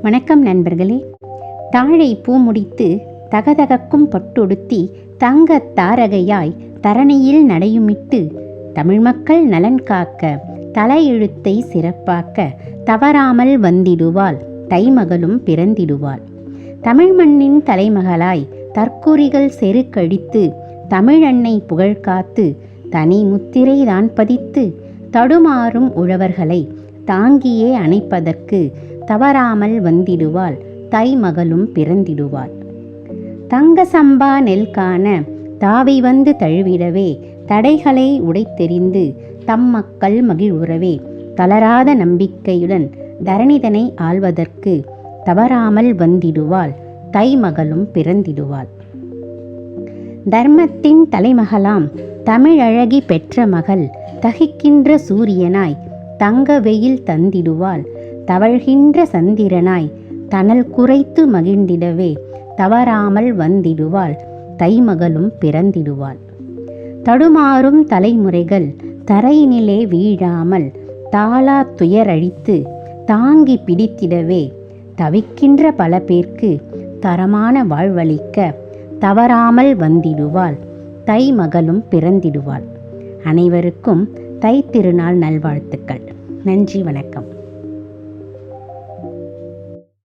வணக்கம் நண்பர்களே. தாழை பூ முடித்து தகதகக்கும் பட்டுடுத்தி தங்கத் தாரகையாய் தரணியில் நடையுமிட்டு தமிழ் மக்கள் நலன் காக்க தலையெழுத்தை சிறப்பாக்க தவறாமல் வந்திடுவாள் தைமகளும் பிறந்திடுவாள். தமிழ் மண்ணின் தலைமகளாய் தற்குறிகள் செருக்கழித்து தமிழன்னை புகழ் காத்து தனி முத்திரை தான் பதித்து தடுமாறும் உழவர்களை தாங்கியே அணைப்பதற்கு தவறாமல் வந்திடுவாள் தைமகளும் பிறந்திடுவாள். தங்க சம்பா நெல் காண தாவி வந்து தழுவிடவே தடைகளை உடைத்தெறிந்து தம் மக்கள் மகிழ்வுறவே தளராத நம்பிக்கையுடன் தரணிதனை ஆள்வதற்கு தவறாமல் வந்திடுவாள் தைமகளும் பிறந்திடுவாள். தர்மத்தின் தலைமகளாம் தமிழழகி பெற்ற மகள் தகிக்கின்ற சூரியனாய் தங்க வெயில் தந்திடுவாள் தவழ்கின்ற சந்திரனாய் தணல் குறைத்து மகிழ்ந்திடவே தவறாமல் வந்திடுவாள் தைமகளும் பிறந்திடுவாள். தடுமாறும் தலைமுறைகள் தரையினிலே வீழாமல் தாளா துயரழித்து தாங்கி பிடித்திடவே தவிக்கின்ற பல பேர்க்கு தரமான வாழ்வளிக்க தவறாமல் வந்திடுவாள் தைமகளும் பிறந்திடுவாள். அனைவருக்கும் தை திருநாள் நல்வாழ்த்துக்கள். நன்றி, வணக்கம்.